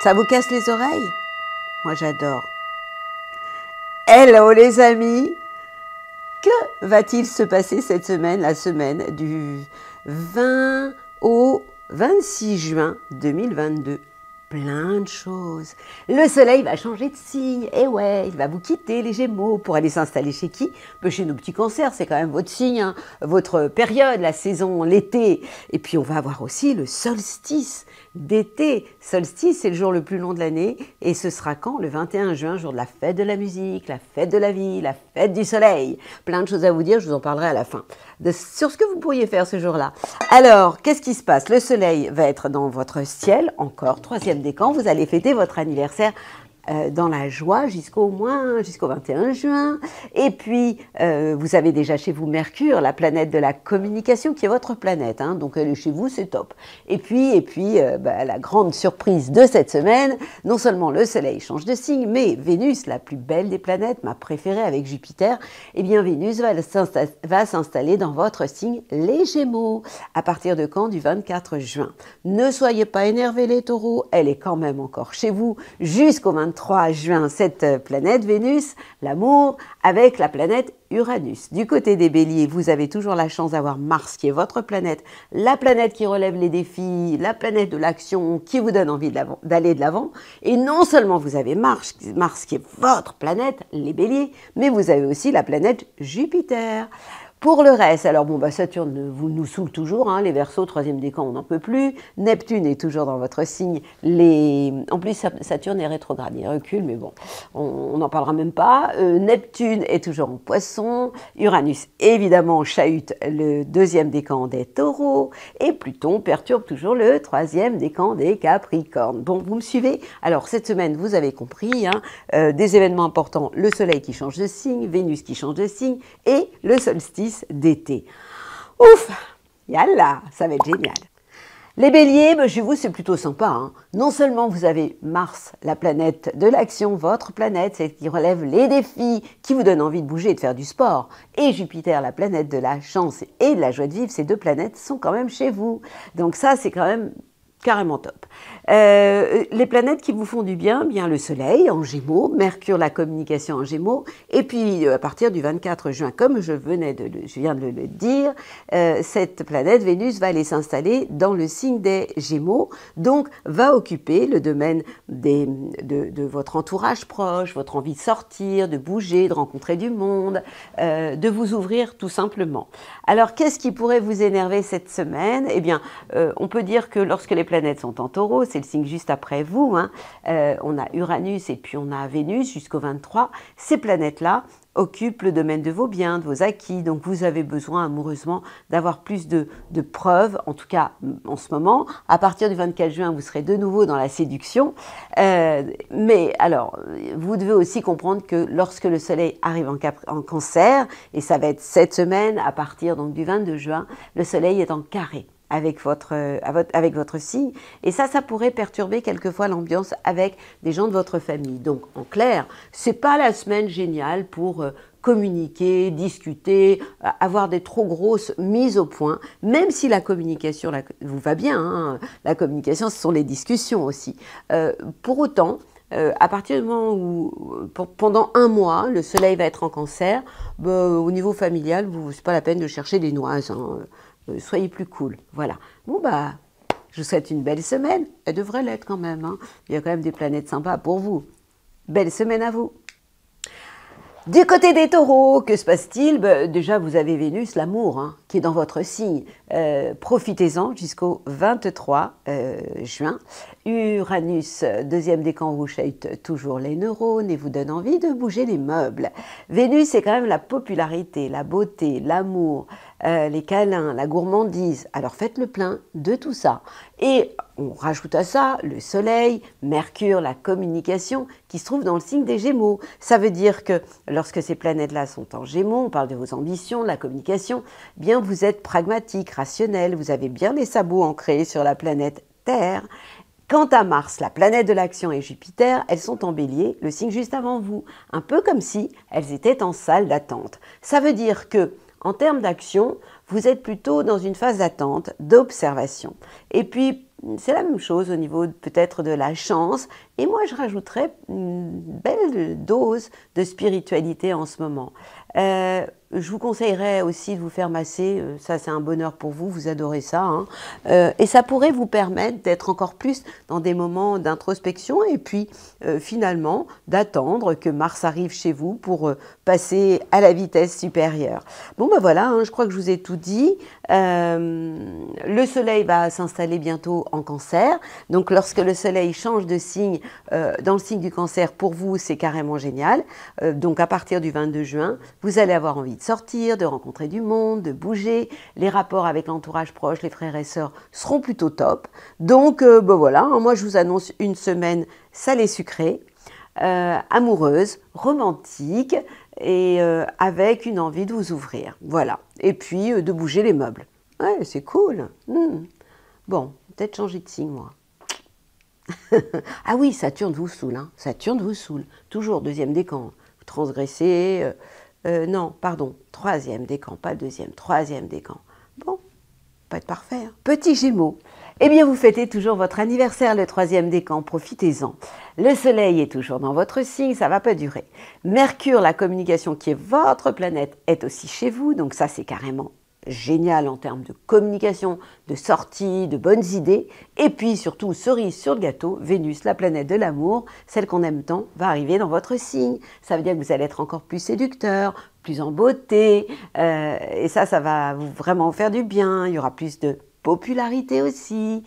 Ça vous casse les oreilles? Moi j'adore. Hello les amis! Que va-t-il se passer cette semaine, la semaine du 20 au 26 juin 2022? Plein de choses. Le soleil va changer de signe, et ouais, il va vous quitter les Gémeaux pour aller s'installer chez qui? Chez nos petits cancers, c'est quand même votre signe, hein, votre période, la saison, l'été. Et puis on va avoir aussi le solstice d'été. Solstice, c'est le jour le plus long de l'année, et ce sera quand? Le 21 juin, jour de la fête de la musique, la fête de la vie, la fête du soleil. Plein de choses à vous dire, je vous en parlerai à la fin, sur ce que vous pourriez faire ce jour-là. Alors, qu'est-ce qui se passe? Le soleil va être dans votre ciel, encore, troisième décan, vous allez fêter votre anniversaire dans la joie jusqu'au 21 juin. Et puis, vous avez déjà chez vous Mercure, la planète de la communication, qui est votre planète. Hein, donc, elle est chez vous, c'est top. Et puis la grande surprise de cette semaine, non seulement le Soleil change de signe, mais Vénus, la plus belle des planètes, ma préférée avec Jupiter, eh bien, Vénus va s'installer dans votre signe, les Gémeaux. À partir de quand? Du 24 juin. Ne soyez pas énervés les taureaux, elle est quand même encore chez vous jusqu'au 23 juin, cette planète Vénus, l'amour, avec la planète Uranus. Du côté des béliers, vous avez toujours la chance d'avoir Mars qui est votre planète, la planète qui relève les défis, la planète de l'action qui vous donne envie d'aller de l'avant. Et non seulement vous avez Mars qui est votre planète, les béliers, mais vous avez aussi la planète Jupiter. Pour le reste, alors Saturne nous saoule toujours, hein, les Verseaux, troisième décan, on n'en peut plus. Neptune est toujours dans votre signe. En plus, Saturne est rétrograde, il recule, mais bon, on n'en parlera même pas. Neptune est toujours en Poisson. Uranus, évidemment, chahute le deuxième décan des Taureaux. Et Pluton perturbe toujours le troisième décan des Capricornes. Bon, vous me suivez? Alors, cette semaine, vous avez compris, hein, des événements importants, le Soleil qui change de signe, Vénus qui change de signe, et le solstice d'été. Ouf, yallah, ça va être génial. Les béliers, chez vous, c'est plutôt sympa. Hein. Non seulement vous avez Mars, la planète de l'action, votre planète, celle qui relève les défis, qui vous donne envie de bouger et de faire du sport, et Jupiter, la planète de la chance et de la joie de vivre, ces deux planètes sont quand même chez vous. Donc ça, c'est quand même carrément top. Les planètes qui vous font du bien, bien le Soleil en Gémeaux, Mercure, la communication en Gémeaux, et puis à partir du 24 juin, comme je viens de le dire, cette planète Vénus va aller s'installer dans le signe des Gémeaux, donc va occuper le domaine de votre entourage proche, votre envie de sortir, de bouger, de rencontrer du monde, de vous ouvrir tout simplement. Alors qu'est-ce qui pourrait vous énerver cette semaine? Eh bien, on peut dire que lorsque les planètes sont en Taureau, c'est le signe juste après vous, hein, on a Uranus et puis on a Vénus jusqu'au 23, ces planètes-là occupent le domaine de vos biens, de vos acquis, donc vous avez besoin amoureusement d'avoir plus de preuves, en tout cas en ce moment. À partir du 24 juin, vous serez de nouveau dans la séduction, mais alors, vous devez aussi comprendre que lorsque le Soleil arrive en Cancer, et ça va être cette semaine, à partir donc du 22 juin, le Soleil est en carré avec votre signe, et ça pourrait perturber quelquefois l'ambiance avec des gens de votre famille. Donc, en clair, c'est pas la semaine géniale pour communiquer, discuter, avoir des trop grosses mises au point, même si la communication vous va bien, hein, la communication, ce sont les discussions aussi. Pour autant, à partir du moment où, pendant un mois, le Soleil va être en Cancer, au niveau familial, c'est pas la peine de chercher des noises, hein. Soyez plus cool, voilà. Je vous souhaite une belle semaine. Elle devrait l'être quand même, hein. Il y a quand même des planètes sympas pour vous. Belle semaine à vous. Du côté des taureaux, que se passe-t-il? Déjà, vous avez Vénus, l'amour, hein, qui est dans votre signe. Profitez-en jusqu'au 23 juin. Uranus, deuxième décan, vous chahute toujours les neurones et vous donne envie de bouger les meubles. Vénus, c'est quand même la popularité, la beauté, l'amour, les câlins, la gourmandise. Alors faites le plein de tout ça. Et on rajoute à ça le Soleil, Mercure, la communication, qui se trouve dans le signe des Gémeaux. Ça veut dire que lorsque ces planètes-là sont en Gémeaux, on parle de vos ambitions, de la communication, bien vous êtes pragmatique, rationnel, vous avez bien les sabots ancrés sur la planète Terre. Quant à Mars, la planète de l'action, et Jupiter, elles sont en Bélier, le signe juste avant vous, un peu comme si elles étaient en salle d'attente. Ça veut dire que, en termes d'action, vous êtes plutôt dans une phase d'attente, d'observation. Et puis, c'est la même chose au niveau peut-être de la chance. Et moi, je rajouterais une belle dose de spiritualité en ce moment. Je vous conseillerais aussi de vous faire masser, ça c'est un bonheur pour vous, vous adorez ça. Hein. Et ça pourrait vous permettre d'être encore plus dans des moments d'introspection et puis finalement d'attendre que Mars arrive chez vous pour passer à la vitesse supérieure. Bon ben voilà, hein, je crois que je vous ai tout dit. Le soleil va s'installer bientôt en Cancer, donc lorsque le soleil change de signe dans le signe du Cancer, pour vous c'est carrément génial. Donc à partir du 22 juin, vous allez avoir envie de sortir, de rencontrer du monde, de bouger. Les rapports avec l'entourage proche, les frères et sœurs seront plutôt top. Donc ben voilà, hein, moi je vous annonce une semaine salée sucrée, amoureuse, romantique et avec une envie de vous ouvrir. Voilà. Et puis de bouger les meubles. Ouais, c'est cool. Bon, peut-être changer de signe moi. Ah oui, Saturne vous saoule. Hein. Saturne vous saoule. Toujours deuxième décan. Vous transgressez. Non, pardon, troisième décan, pas deuxième, troisième décan. Bon, pas être parfait. Hein. Petit Gémeaux. Eh bien, vous fêtez toujours votre anniversaire, le troisième décan, profitez-en. Le soleil est toujours dans votre signe, ça ne va pas durer. Mercure, la communication qui est votre planète, est aussi chez vous, donc ça c'est carrément génial en termes de communication, de sortie, de bonnes idées. Et puis surtout, cerise sur le gâteau, Vénus, la planète de l'amour, celle qu'on aime tant, va arriver dans votre signe. Ça veut dire que vous allez être encore plus séducteur, plus en beauté. Et ça va vous vraiment faire du bien. Il y aura plus de popularité aussi,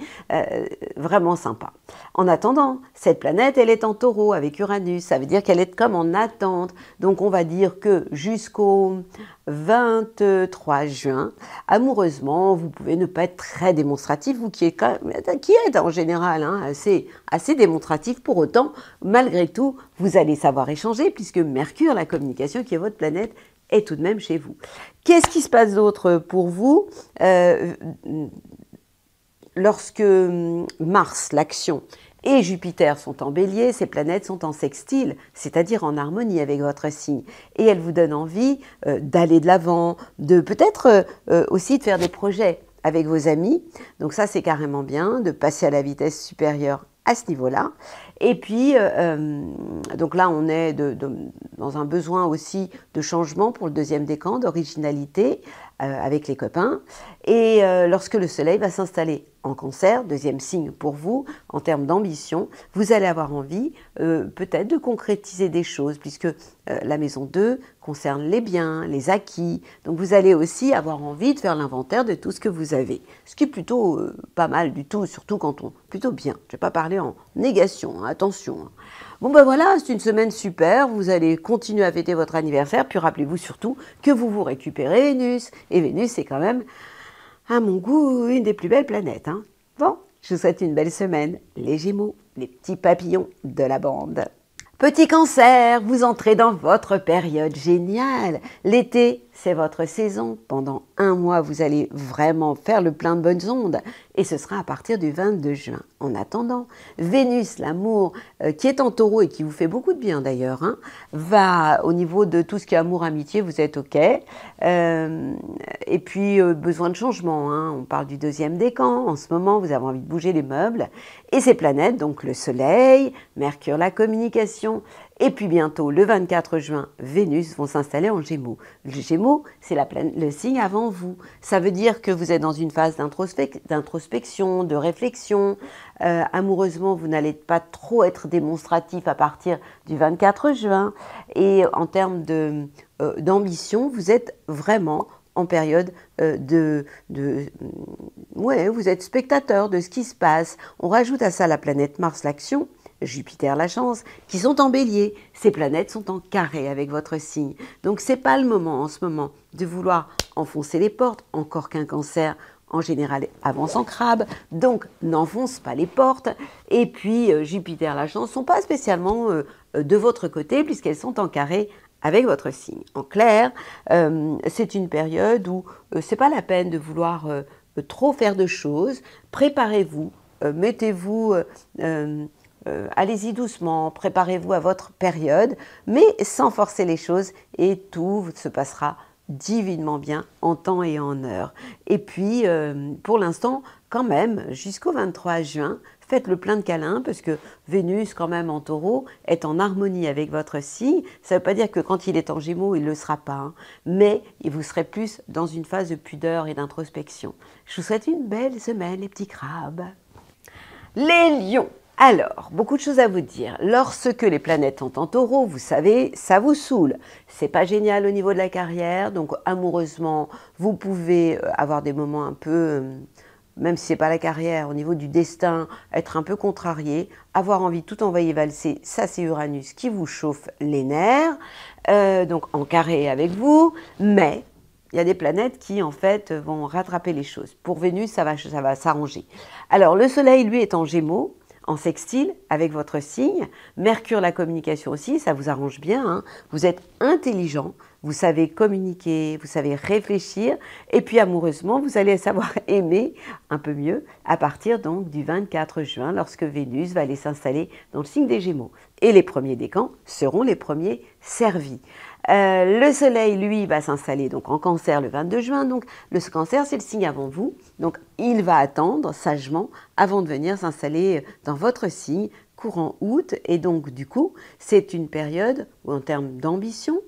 vraiment sympa. En attendant, cette planète, elle est en taureau avec Uranus, ça veut dire qu'elle est comme en attente. Donc on va dire que jusqu'au 23 juin, amoureusement, vous pouvez ne pas être très démonstratif, vous qui êtes en général hein, assez démonstratif, pour autant, malgré tout, vous allez savoir échanger, puisque Mercure, la communication qui est votre planète, est tout de même chez vous. Qu'est-ce qui se passe d'autre pour vous lorsque Mars, l'action, et Jupiter sont en bélier, ces planètes sont en sextile, c'est-à-dire en harmonie avec votre signe. Et elles vous donnent envie d'aller de l'avant, de peut-être aussi de faire des projets avec vos amis. Donc ça, c'est carrément bien, de passer à la vitesse supérieure à ce niveau-là. Et puis, donc là, on est dans un besoin aussi de changement pour le deuxième décan, d'originalité avec les copains. Et lorsque le soleil va s'installer en Cancer, deuxième signe pour vous, en termes d'ambition, vous allez avoir envie peut-être de concrétiser des choses, puisque la maison 2 concerne les biens, les acquis. Donc vous allez aussi avoir envie de faire l'inventaire de tout ce que vous avez. Ce qui est plutôt pas mal du tout, surtout quand on... Plutôt bien. Je ne vais pas parler en négation, hein, attention. Hein. Bon ben voilà, c'est une semaine super, vous allez continuer à fêter votre anniversaire, puis rappelez-vous surtout que vous récupérez Vénus. Et Vénus, c'est quand même, à mon goût, une des plus belles planètes. Hein. Bon, je vous souhaite une belle semaine, les Gémeaux, les petits papillons de la bande. Petit Cancer, vous entrez dans votre période géniale. L'été, c'est votre saison. Pendant un mois, vous allez vraiment faire le plein de bonnes ondes. Et ce sera à partir du 22 juin. En attendant, Vénus, l'amour, qui est en taureau et qui vous fait beaucoup de bien d'ailleurs, hein, va au niveau de tout ce qui est amour, amitié, vous êtes OK. Et puis, besoin de changement. Hein. On parle du deuxième décan. En ce moment, vous avez envie de bouger les meubles. Et ces planètes, donc le Soleil, Mercure, la communication, et puis bientôt, le 24 juin, Vénus vont s'installer en Gémeaux. Le Gémeaux, c'est le signe avant vous. Ça veut dire que vous êtes dans une phase d'introspection, de réflexion. Amoureusement, vous n'allez pas trop être démonstratif à partir du 24 juin. Et en termes d'ambition, vous êtes vraiment en période ouais, vous êtes spectateur de ce qui se passe. On rajoute à ça la planète Mars, l'action, Jupiter, la chance, qui sont en bélier. Ces planètes sont en carré avec votre signe. Donc, ce n'est pas le moment en ce moment de vouloir enfoncer les portes, encore qu'un Cancer, en général, avance en crabe. Donc, n'enfonce pas les portes. Et puis, Jupiter, la chance, ne sont pas spécialement de votre côté, puisqu'elles sont en carré avec votre signe. En clair, c'est une période où ce n'est pas la peine de vouloir trop faire de choses. Préparez-vous, mettez-vous... allez-y doucement, préparez-vous à votre période, mais sans forcer les choses et tout se passera divinement bien en temps et en heure. Et puis, pour l'instant, quand même, jusqu'au 23 juin, faites le plein de câlins parce que Vénus, quand même, en Taureau, est en harmonie avec votre signe. Ça ne veut pas dire que quand il est en Gémeaux, il ne le sera pas, hein, mais vous serez plus dans une phase de pudeur et d'introspection. Je vous souhaite une belle semaine, les petits crabes. Les lions. Alors, beaucoup de choses à vous dire. Lorsque les planètes sont en Taureau, vous savez, ça vous saoule. C'est pas génial au niveau de la carrière, donc amoureusement, vous pouvez avoir des moments un peu, même si c'est pas la carrière, au niveau du destin, être un peu contrarié, avoir envie de tout envoyer valser. Ça, c'est Uranus qui vous chauffe les nerfs, donc en carré avec vous, mais il y a des planètes qui, en fait, vont rattraper les choses. Pour Vénus, ça va s'arranger. Alors, le Soleil, lui, est en Gémeaux, en sextile, avec votre signe. Mercure, la communication aussi, ça vous arrange bien, hein. Vous êtes intelligent, vous savez communiquer, vous savez réfléchir. Et puis, amoureusement, vous allez savoir aimer un peu mieux à partir donc du 24 juin, lorsque Vénus va aller s'installer dans le signe des Gémeaux. Et les premiers décans seront les premiers servis. Le Soleil, lui, va s'installer donc en Cancer le 22 juin. Donc, le Cancer, c'est le signe avant vous. Donc, il va attendre sagement avant de venir s'installer dans votre signe courant août. Et donc, du coup, c'est une période où, en termes d'ambition,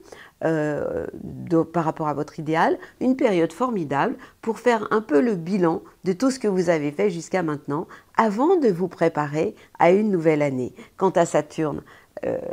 par rapport à votre idéal, une période formidable pour faire un peu le bilan de tout ce que vous avez fait jusqu'à maintenant avant de vous préparer à une nouvelle année. Quant à Saturne,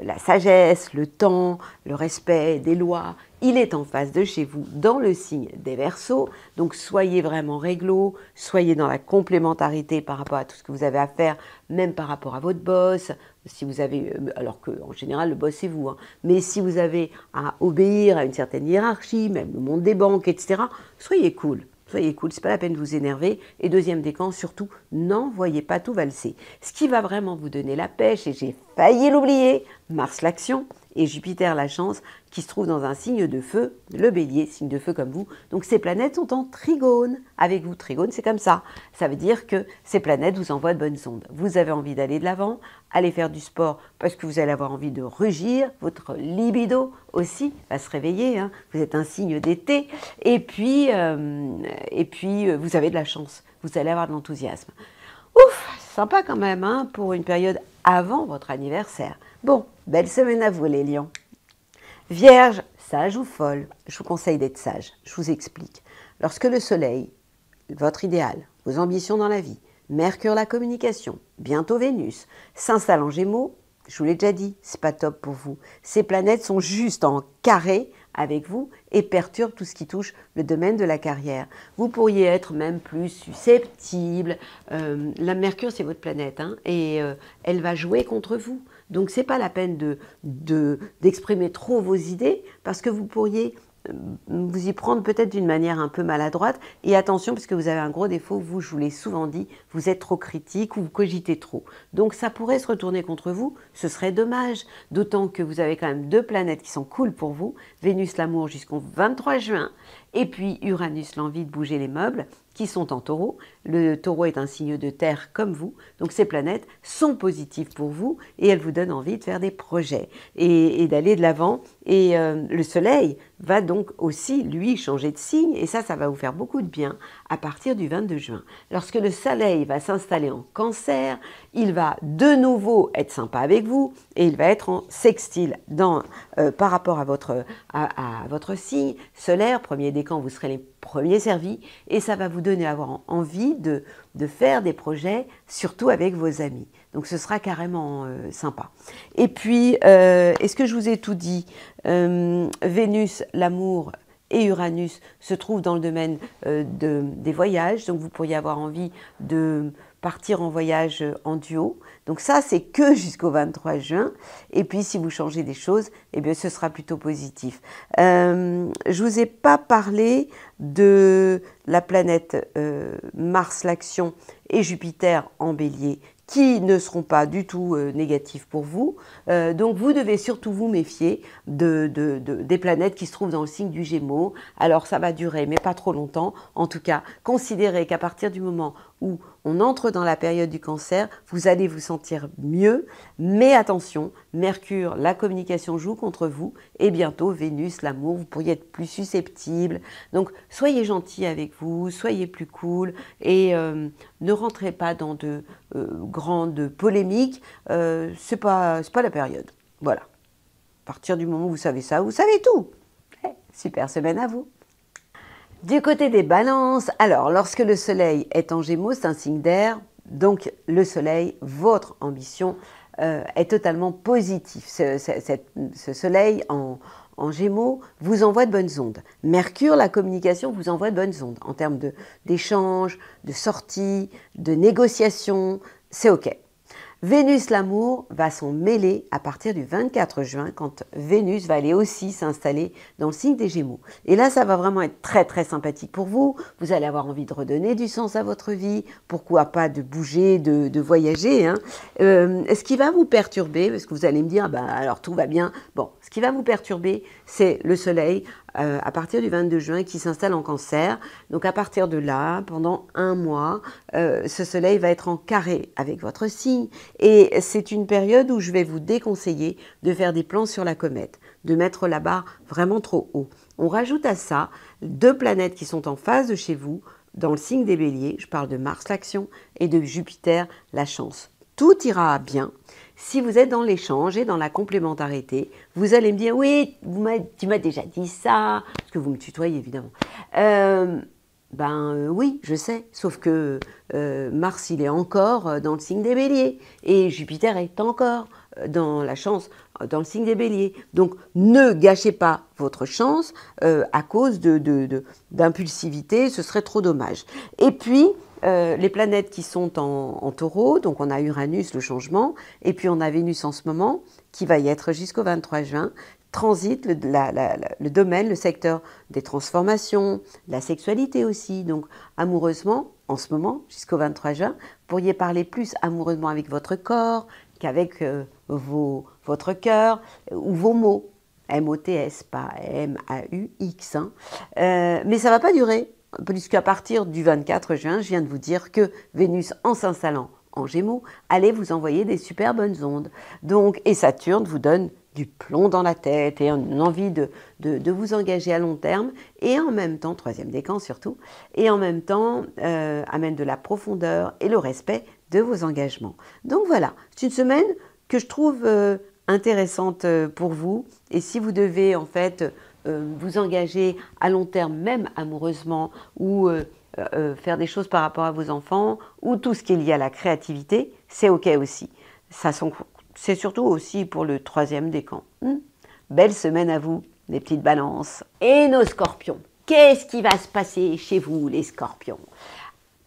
la sagesse, le temps, le respect des lois, il est en face de chez vous dans le signe des Verseaux. Donc soyez vraiment réglo, soyez dans la complémentarité par rapport à tout ce que vous avez à faire, même par rapport à votre boss. Si vous avez, alors qu'en général le boss c'est vous, hein, mais si vous avez à obéir à une certaine hiérarchie, même le monde des banques, etc., soyez cool. Soyez cool, c'est pas la peine de vous énerver. Et deuxième décan, surtout, n'envoyez pas tout valser. Ce qui va vraiment vous donner la pêche, et j'ai failli l'oublier, Mars l'action et Jupiter la chance, qui se trouve dans un signe de feu, le Bélier, signe de feu comme vous. Donc ces planètes sont en trigone avec vous. Trigone, c'est comme ça. Ça veut dire que ces planètes vous envoient de bonnes ondes. Vous avez envie d'aller de l'avant, aller faire du sport parce que vous allez avoir envie de rugir. Votre libido aussi va se réveiller, hein. Vous êtes un signe d'été. Et puis, vous avez de la chance. Vous allez avoir de l'enthousiasme. Ouf, sympa quand même, hein, pour une période avant votre anniversaire. Bon, belle semaine à vous les lions. Vierge, sage ou folle, je vous conseille d'être sage. Je vous explique. Lorsque le soleil, votre idéal, vos ambitions dans la vie, Mercure la communication, bientôt Vénus, s'installe en Gémeaux, je vous l'ai déjà dit, c'est pas top pour vous. Ces planètes sont juste en carré avec vous et perturbent tout ce qui touche le domaine de la carrière. Vous pourriez être même plus susceptible. La Mercure, c'est votre planète, hein, et elle va jouer contre vous. Donc, ce n'est pas la peine d'exprimer trop vos idées parce que vous pourriez vous y prendre peut-être d'une manière un peu maladroite. Et attention, parce que vous avez un gros défaut, vous, je vous l'ai souvent dit, vous êtes trop critique ou vous cogitez trop. Donc ça pourrait se retourner contre vous, ce serait dommage. D'autant que vous avez quand même deux planètes qui sont cool pour vous. Vénus l'amour jusqu'au 23 juin et puis Uranus l'envie de bouger les meubles qui sont en taureau. Le taureau est un signe de terre comme vous, donc ces planètes sont positives pour vous et elles vous donnent envie de faire des projets et d'aller de l'avant. Et le soleil va donc aussi, lui, changer de signe et ça va vous faire beaucoup de bien à partir du 22 juin. Lorsque le soleil va s'installer en cancer, il va de nouveau être sympa avec vous et il va être en sextile par rapport à votre signe solaire. Premier décan, vous serez les premiers servis et ça va vous donner avoir envie de faire des projets, surtout avec vos amis. Donc ce sera carrément sympa. Et puis, est-ce que je vous ai tout dit? Vénus, l'amour et Uranus se trouvent dans le domaine des voyages. Donc vous pourriez avoir envie de partir en voyage en duo. Donc ça, c'est que jusqu'au 23 juin. Et puis, si vous changez des choses, eh bien, ce sera plutôt positif. Je ne vous ai pas parlé de la planète Mars, l'action, et Jupiter en bélier, qui ne seront pas du tout négatifs pour vous. Donc, vous devez surtout vous méfier des planètes qui se trouvent dans le signe du Gémeaux. Alors, ça va durer, mais pas trop longtemps. En tout cas, considérez qu'à partir du moment où on entre dans la période du cancer, vous allez vous sentir mieux, mais attention, Mercure, la communication joue contre vous, et bientôt Vénus, l'amour, vous pourriez être plus susceptible. Donc soyez gentil avec vous, soyez plus cool, et ne rentrez pas dans de grandes polémiques, c'est pas la période. Voilà. À partir du moment où vous savez ça, vous savez tout. Super semaine à vous. Du côté des balances, alors lorsque le soleil est en Gémeaux, c'est un signe d'air, donc le soleil, votre ambition est totalement positive. Ce soleil en Gémeaux vous envoie de bonnes ondes. Mercure, la communication, vous envoie de bonnes ondes en termes d'échanges, de sorties, de négociations, c'est OK. Vénus, l'amour, va s'en mêler à partir du 24 juin, quand Vénus va aller aussi s'installer dans le signe des Gémeaux. Et là, ça va vraiment être très très sympathique pour vous. Vous allez avoir envie de redonner du sens à votre vie. Pourquoi pas de bouger, de voyager, hein. Ce qui va vous perturber, parce que vous allez me dire, bah, alors tout va bien. Bon, ce qui va vous perturber, c'est le soleil à partir du 22 juin qui s'installe en Cancer. Donc à partir de là, pendant un mois, ce soleil va être en carré avec votre signe. Et c'est une période où je vais vous déconseiller de faire des plans sur la comète, de mettre la barre vraiment trop haut. On rajoute à ça 2 planètes qui sont en phase de chez vous, dans le signe des Béliers. Je parle de Mars, l'action, et de Jupiter, la chance. Tout ira bien. Si vous êtes dans l'échange et dans la complémentarité, vous allez me dire « Oui, tu m'as déjà dit ça », parce que vous me tutoyez évidemment. Oui, je sais, sauf que Mars, il est encore dans le signe des Béliers, et Jupiter est encore dans la chance, dans le signe des Béliers. Donc, ne gâchez pas votre chance à cause d'impulsivité, ce serait trop dommage. Et puis, les planètes qui sont en taureau, donc on a Uranus, le changement, et puis on a Vénus en ce moment, qui va y être jusqu'au 23 juin, transite le domaine, le secteur des transformations, de la sexualité aussi. Donc amoureusement, en ce moment, jusqu'au 23 juin, vous pourriez parler plus amoureusement avec votre corps qu'avec votre cœur ou vos mots. M-O-T-S, pas M-A-U-X. Hein. Mais ça ne va pas durer, puisqu'à partir du 24 juin, je viens de vous dire que Vénus, en s'installant en Gémeaux, allait vous envoyer des super bonnes ondes. Donc, et Saturne vous donne du plomb dans la tête et une envie de vous engager à long terme, et en même temps, 3e décan surtout, et en même temps amène de la profondeur et le respect de vos engagements. Donc voilà, c'est une semaine que je trouve intéressante pour vous, et si vous devez en fait vous engager à long terme, même amoureusement, ou faire des choses par rapport à vos enfants, ou tout ce qui est lié à la créativité, c'est OK aussi. C'est surtout aussi pour le 3e décan. Belle semaine à vous, les petites balances. Et nos scorpions, qu'est-ce qui va se passer chez vous, les scorpions?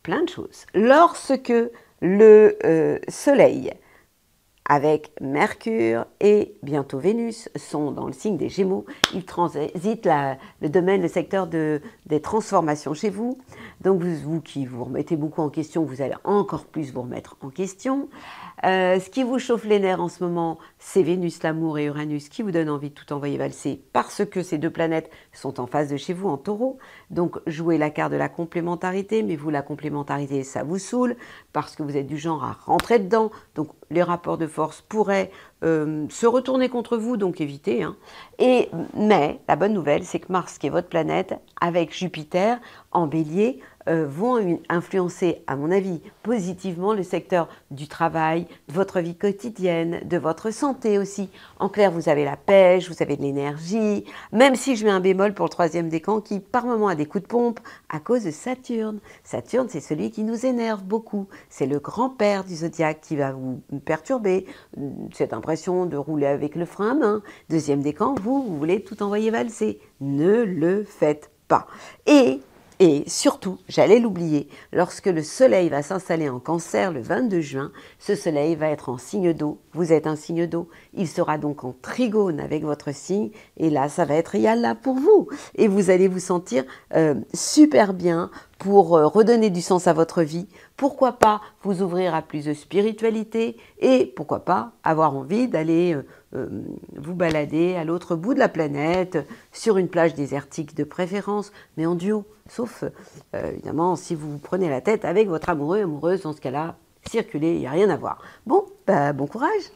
Plein de choses. Lorsque le soleil, avec Mercure et bientôt Vénus, sont dans le signe des Gémeaux, ils transitent le domaine, le secteur des transformations chez vous. Donc vous qui vous remettez beaucoup en question, vous allez encore plus vous remettre en question. Ce qui vous chauffe les nerfs en ce moment, c'est Vénus, l'amour, et Uranus qui vous donnent envie de tout envoyer valser parce que ces 2 planètes sont en face de chez vous en taureau. Donc jouez la carte de la complémentarité, mais vous, la complémentarité, ça vous saoule parce que vous êtes du genre à rentrer dedans. Donc les rapports de force pourraient se retourner contre vous, donc évitez. Hein. Mais la bonne nouvelle, c'est que Mars, qui est votre planète, avec Jupiter en bélier, vont influencer, à mon avis, positivement le secteur du travail, de votre vie quotidienne, de votre santé aussi. En clair, vous avez la pêche, vous avez de l'énergie, même si je mets un bémol pour le 3e décan qui, par moment, a des coups de pompe à cause de Saturne. Saturne, c'est celui qui nous énerve beaucoup. C'est le grand-père du zodiaque qui va vous perturber. Cette impression de rouler avec le frein à main. 2e décan, vous voulez tout envoyer valser. Ne le faites pas. Et surtout, j'allais l'oublier, lorsque le soleil va s'installer en Cancer le 22 juin, ce soleil va être en signe d'eau. Vous êtes un signe d'eau. Il sera donc en trigone avec votre signe. Et là, ça va être yalla pour vous. Et vous allez vous sentir super bien pour redonner du sens à votre vie, pourquoi pas vous ouvrir à plus de spiritualité et pourquoi pas avoir envie d'aller vous balader à l'autre bout de la planète, sur une plage désertique de préférence, mais en duo, sauf évidemment si vous vous prenez la tête avec votre amoureux, amoureuse, dans ce cas-là, circuler, il n'y a rien à voir. Bon, bah, bon courage.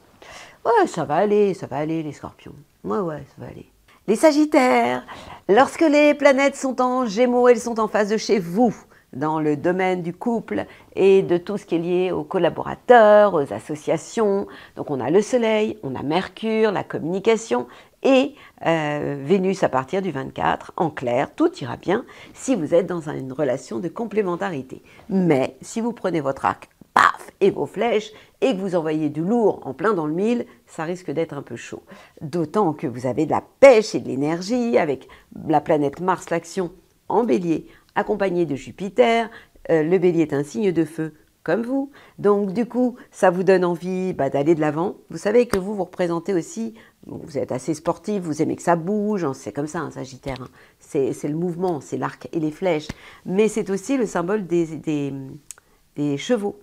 Ouais, ça va aller les scorpions. Ouais, ça va aller. Les sagittaires, lorsque les planètes sont en Gémeaux, elles sont en face de chez vous, dans le domaine du couple et de tout ce qui est lié aux collaborateurs, aux associations. Donc on a le Soleil, on a Mercure, la communication et Vénus à partir du 24. En clair, tout ira bien si vous êtes dans une relation de complémentarité. Mais si vous prenez votre arc, paf, et vos flèches, et que vous envoyez du lourd en plein dans le mille, ça risque d'être un peu chaud. D'autant que vous avez de la pêche et de l'énergie, avec la planète Mars, l'action en bélier, accompagnée de Jupiter. Le bélier est un signe de feu, comme vous. Donc du coup, ça vous donne envie d'aller de l'avant. Vous savez que vous représentez aussi, vous êtes assez sportif, vous aimez que ça bouge, c'est comme ça un Sagittaire. Hein. C'est le mouvement, c'est l'arc et les flèches. Mais c'est aussi le symbole des chevaux,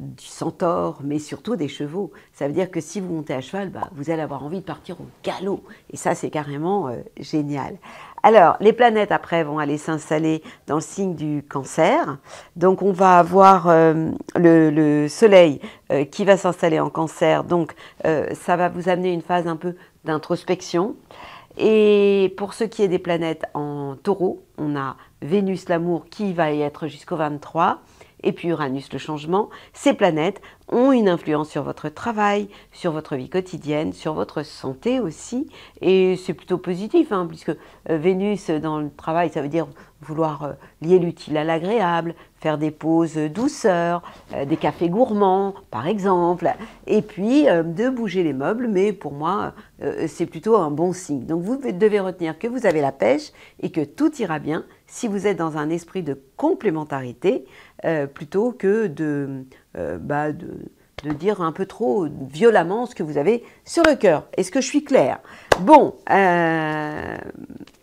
du centaure, mais surtout des chevaux. Ça veut dire que si vous montez à cheval, vous allez avoir envie de partir au galop. Et ça, c'est carrément génial. Alors, les planètes, après, vont aller s'installer dans le signe du Cancer. Donc, on va avoir le Soleil qui va s'installer en Cancer. Donc, ça va vous amener une phase un peu d'introspection. Et pour ce qui est des planètes en Taureau, on a Vénus, l'amour, qui va y être jusqu'au 23. Et puis Uranus, le changement. Ces planètes ont une influence sur votre travail, sur votre vie quotidienne, sur votre santé aussi. Et c'est plutôt positif, hein, puisque Vénus dans le travail, ça veut dire vouloir lier l'utile à l'agréable, faire des pauses douceur, des cafés gourmands, par exemple. Et puis de bouger les meubles, mais pour moi, c'est plutôt un bon signe. Donc vous devez retenir que vous avez la pêche et que tout ira bien si vous êtes dans un esprit de complémentarité, plutôt que de dire un peu trop violemment ce que vous avez sur le cœur. Est-ce que je suis claire? Bon,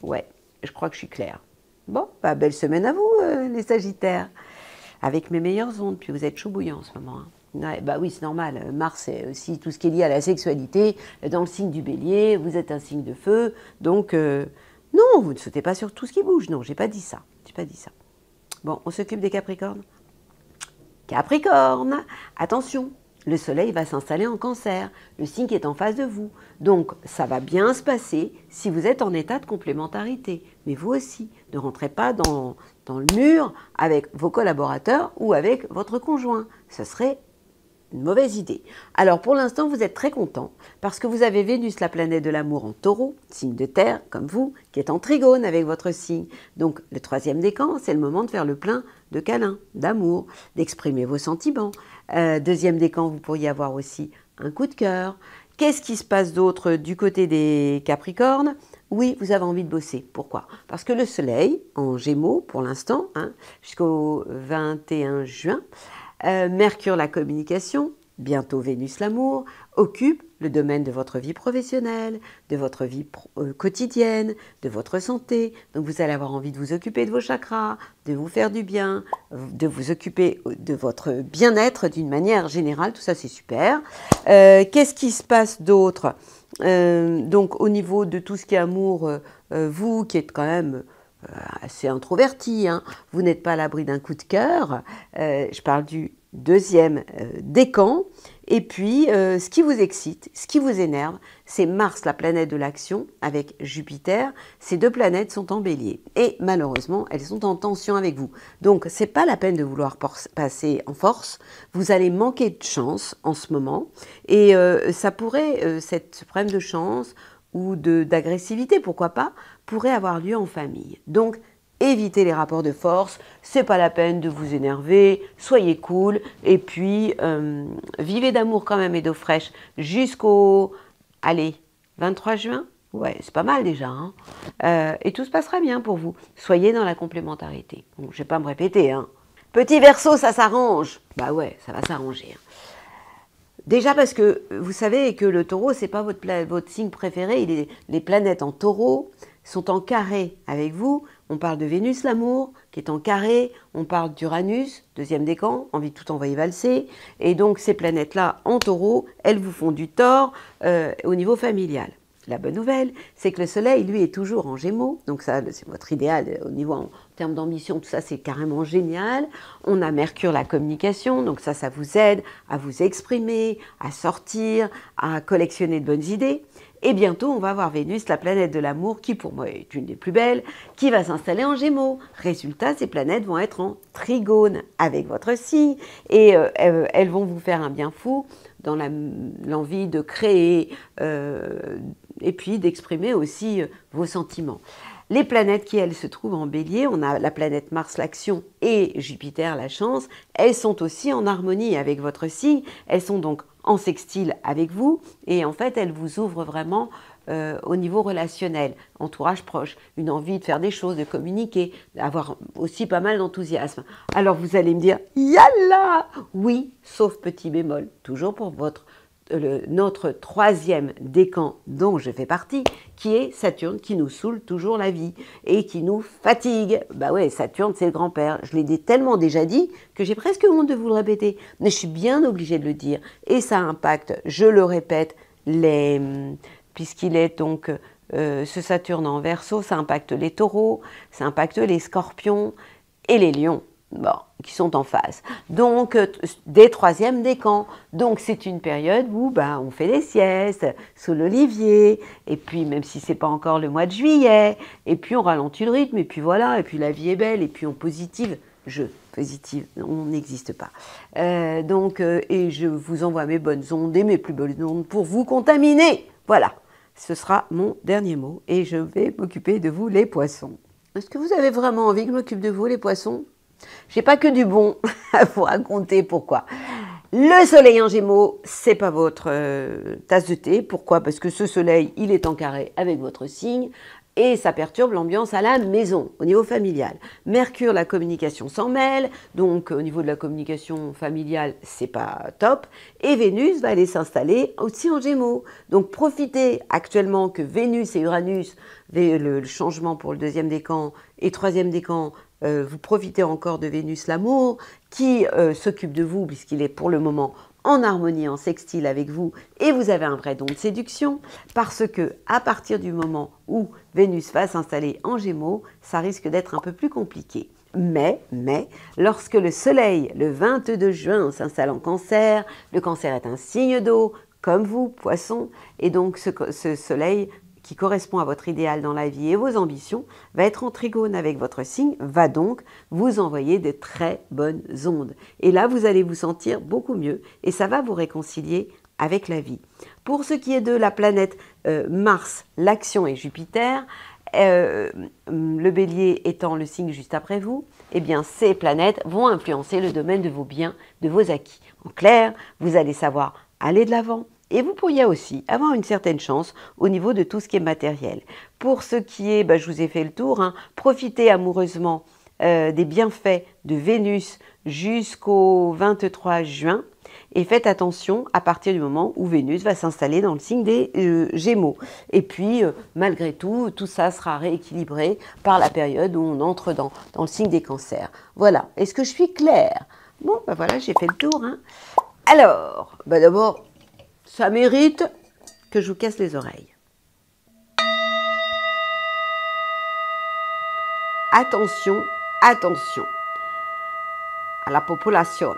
ouais, je crois que je suis claire. Bon, belle semaine à vous, les Sagittaires, avec mes meilleures ondes, puis vous êtes chaud bouillant en ce moment. Hein. Ouais, oui, c'est normal, Mars, c'est aussi tout ce qui est lié à la sexualité, dans le signe du Bélier, vous êtes un signe de feu, donc non, vous ne sautez pas sur tout ce qui bouge, non, j'ai pas dit ça, Bon, on s'occupe des Capricornes. Capricorne, attention, le Soleil va s'installer en Cancer, le signe qui est en face de vous. Donc, ça va bien se passer si vous êtes en état de complémentarité. Mais vous aussi, ne rentrez pas dans le mur avec vos collaborateurs ou avec votre conjoint. Ce serait une mauvaise idée. Alors, pour l'instant, vous êtes très content parce que vous avez Vénus, la planète de l'amour, en Taureau, signe de terre, comme vous, qui est en trigone avec votre signe. Donc, le 3e décan, c'est le moment de faire le plein de câlins, d'amour, d'exprimer vos sentiments. 2e décan, vous pourriez avoir aussi un coup de cœur. Qu'est-ce qui se passe d'autre du côté des Capricornes? Oui, vous avez envie de bosser. Pourquoi? Parce que le Soleil, en Gémeaux, pour l'instant, hein, jusqu'au 21 juin, Mercure, la communication, bientôt Vénus, l'amour, occupe le domaine de votre vie professionnelle, de votre vie quotidienne, de votre santé. Donc vous allez avoir envie de vous occuper de vos chakras, de vous faire du bien, de vous occuper de votre bien-être d'une manière générale. Tout ça, c'est super. Qu'est-ce qui se passe d'autre? Donc au niveau de tout ce qui est amour, vous qui êtes quand même assez introverti, hein, vous n'êtes pas à l'abri d'un coup de cœur. Je parle du 2e décan. Et puis, ce qui vous excite, ce qui vous énerve, c'est Mars, la planète de l'action, avec Jupiter. Ces 2 planètes sont en bélier. Et malheureusement, elles sont en tension avec vous. Donc, ce n'est pas la peine de vouloir passer en force. Vous allez manquer de chance en ce moment. Et ça pourrait, ce problème de chance ou d'agressivité, pourquoi pas, pourrait avoir lieu en famille. Donc, évitez les rapports de force, c'est pas la peine de vous énerver, soyez cool, et puis vivez d'amour quand même et d'eau fraîche jusqu'au, 23 juin. Ouais, c'est pas mal déjà, hein. Et tout se passera bien pour vous. Soyez dans la complémentarité. Bon, je vais pas me répéter, hein. Petit Verseau, ça s'arrange. Bah ouais, ça va s'arranger. Hein. Déjà parce que vous savez que le Taureau, c'est pas votre signe préféré. Les planètes en Taureau, sont en carré avec vous. On parle de Vénus, l'amour, qui est en carré. On parle d'Uranus, deuxième décan, envie de tout envoyer valser. Et donc, ces planètes-là, en taureau, elles vous font du tort au niveau familial. La bonne nouvelle, c'est que le soleil, lui, est toujours en Gémeaux. Donc ça, c'est votre idéal au niveau en termes d'ambition. Tout ça, c'est carrément génial. On a Mercure, la communication. Donc ça vous aide à vous exprimer, à sortir, à collectionner de bonnes idées. Et bientôt, on va avoir Vénus, la planète de l'amour, qui pour moi est une des plus belles, qui va s'installer en Gémeaux. Résultat, ces planètes vont être en trigone avec votre signe et elles vont vous faire un bien fou dans l'envie de créer et puis d'exprimer aussi vos sentiments. Les planètes qui, elles, se trouvent en bélier, on a la planète Mars, l'action, et Jupiter, la chance, elles sont aussi en harmonie avec votre signe, elles sont donc en sextile avec vous, et en fait, elles vous ouvrent vraiment au niveau relationnel, entourage proche, une envie de faire des choses, de communiquer, d'avoir aussi pas mal d'enthousiasme. Alors vous allez me dire, yalla! Oui, sauf petit bémol, toujours pour notre troisième décan dont je fais partie, qui est Saturne, qui nous saoule toujours la vie et qui nous fatigue. Bah ouais, Saturne, c'est le grand-père. Je l'ai tellement déjà dit que j'ai presque honte de vous le répéter, mais je suis bien obligée de le dire. Et ça impacte, je le répète, puisqu'il est donc ce Saturne en Verseau, ça impacte les taureaux, ça impacte les scorpions et les lions. Bon, qui sont en phase. Donc, des troisièmes décans. Donc, c'est une période où on fait des siestes sous l'olivier, et puis même si c'est pas encore le mois de juillet, et puis on ralentit le rythme, et puis voilà, et puis la vie est belle, et puis on positive. Positive, on n'existe pas. Et je vous envoie mes bonnes ondes et mes plus bonnes ondes pour vous contaminer. Voilà, ce sera mon dernier mot, et je vais m'occuper de vous, les poissons. Est-ce que vous avez vraiment envie que je m'occupe de vous, les poissons ? J'ai pas que du bon à vous raconter pourquoi. Le soleil en Gémeaux, c'est pas votre tasse de thé. Pourquoi? Parce que ce soleil, il est en carré avec votre signe et ça perturbe l'ambiance à la maison, au niveau familial. Mercure, la communication s'en mêle, donc au niveau de la communication familiale, c'est pas top. Et Vénus va aller s'installer aussi en Gémeaux. Donc profitez actuellement que Vénus et Uranus, le changement pour le deuxième décan et troisième décan, vous profitez encore de Vénus l'amour qui s'occupe de vous puisqu'il est pour le moment en harmonie, en sextile avec vous et vous avez un vrai don de séduction parce que à partir du moment où Vénus va s'installer en Gémeaux, ça risque d'être un peu plus compliqué. Mais, lorsque le soleil, le 22 juin, s'installe en Cancer, le Cancer est un signe d'eau, comme vous, Poisson, et donc ce soleil qui correspond à votre idéal dans la vie et vos ambitions, va être en trigone avec votre signe, va donc vous envoyer de très bonnes ondes. Et là, vous allez vous sentir beaucoup mieux et ça va vous réconcilier avec la vie. Pour ce qui est de la planète Mars, l'action et Jupiter, le bélier étant le signe juste après vous, eh bien ces planètes vont influencer le domaine de vos biens, de vos acquis. En clair, vous allez savoir aller de l'avant, et vous pourriez aussi avoir une certaine chance au niveau de tout ce qui est matériel. Pour ce qui est, je vous ai fait le tour, profitez amoureusement des bienfaits de Vénus jusqu'au 23 juin et faites attention à partir du moment où Vénus va s'installer dans le signe des Gémeaux. Et puis, malgré tout, tout ça sera rééquilibré par la période où on entre dans le signe des Cancers. Voilà, est-ce que je suis claire? Bon, voilà, j'ai fait le tour. Alors, d'abord, ça mérite que je vous casse les oreilles. Attention, attention à la population.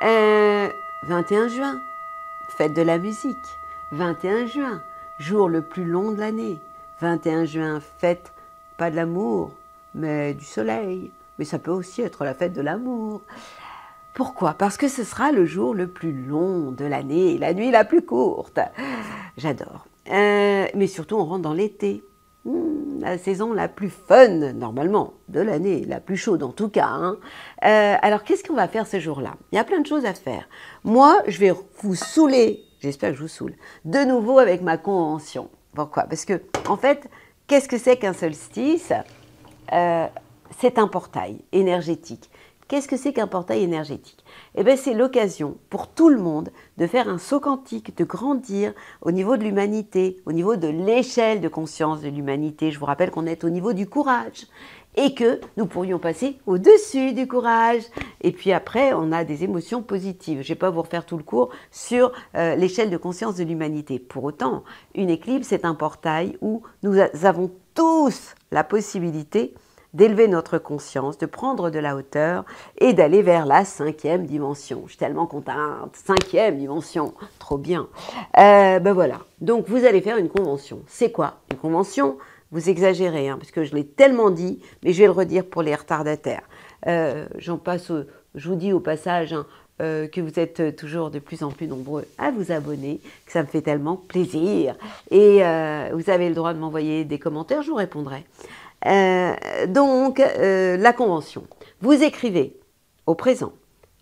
21 juin, fête de la musique. 21 juin, jour le plus long de l'année. 21 juin, fête pas de l'amour, mais du soleil. Mais ça peut aussi être la fête de l'amour. Pourquoi? Parce que ce sera le jour le plus long de l'année, la nuit la plus courte. J'adore. Mais surtout, on rentre dans l'été. La saison la plus fun, normalement, de l'année, la plus chaude en tout cas. Alors, qu'est-ce qu'on va faire ce jour-là? Il y a plein de choses à faire. Moi, je vais vous saouler, j'espère que je vous saoule, de nouveau avec ma convention. Pourquoi? Parce que, en fait, qu'est-ce que c'est qu'un solstice? C'est un portail énergétique Qu'est-ce que c'est qu'un portail énergétique? Eh bien, c'est l'occasion pour tout le monde de faire un saut quantique, de grandir au niveau de l'humanité, au niveau de l'échelle de conscience de l'humanité. Je vous rappelle qu'on est au niveau du courage et que nous pourrions passer au-dessus du courage. Et puis après, on a des émotions positives. Je ne vais pas vous refaire tout le cours sur l'échelle de conscience de l'humanité. Pour autant, une éclipse, c'est un portail où nous avons tous la possibilité d'élever notre conscience, de prendre de la hauteur et d'aller vers la 5e dimension. Je suis tellement contente, 5e dimension, trop bien. Ben voilà, donc vous allez faire une convention. C'est quoi une convention? Vous exagérez, hein, parce que je l'ai tellement dit, mais je vais le redire pour les retardataires. Je vous dis au passage hein, que vous êtes toujours de plus en plus nombreux à vous abonner, que ça me fait tellement plaisir. Et vous avez le droit de m'envoyer des commentaires, je vous répondrai. La convention. Vous écrivez au présent,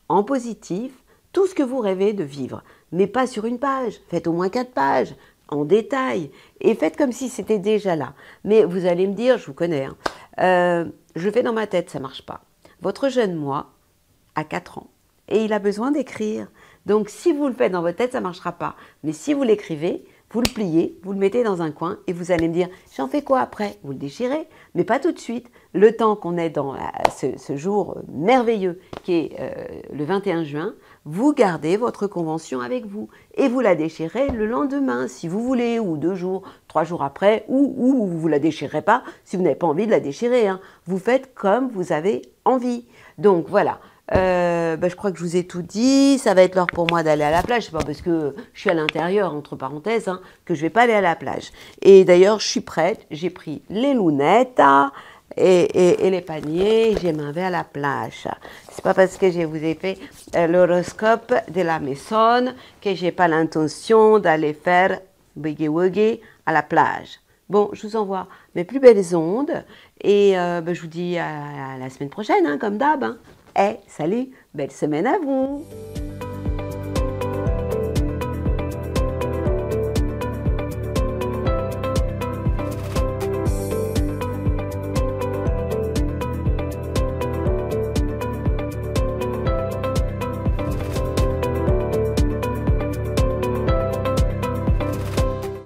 en positif, tout ce que vous rêvez de vivre, mais pas sur une page. Faites au moins 4 pages, en détail, et faites comme si c'était déjà là. Mais vous allez me dire, je vous connais, hein, je le fais dans ma tête, ça ne marche pas. Votre jeune moi a 4 ans, et il a besoin d'écrire. Donc si vous le faites dans votre tête, ça ne marchera pas. Mais si vous l'écrivez, vous le pliez, vous le mettez dans un coin et vous allez me dire « j'en fais quoi après ?» Vous le déchirez, mais pas tout de suite. Le temps qu'on est dans ce jour merveilleux qui est le 21 juin, vous gardez votre convention avec vous et vous la déchirez le lendemain si vous voulez, ou 2 jours, 3 jours après, ou vous ne la déchirez pas si vous n'avez pas envie de la déchirer. Hein. Vous faites comme vous avez envie. Donc voilà. Je crois que je vous ai tout dit, ça va être l'heure pour moi d'aller à la plage, c'est pas parce que je suis à l'intérieur, entre parenthèses, hein, que je vais pas aller à la plage. Et d'ailleurs, je suis prête, j'ai pris les lunettes et les paniers, je m'en vais à la plage. C'est pas parce que je vous ai fait l'horoscope de la maison que j'ai pas l'intention d'aller faire boogie-woogie à la plage. Bon, je vous envoie mes plus belles ondes et je vous dis à la semaine prochaine, hein, comme d'hab. Hein. Salut, belle semaine à vous!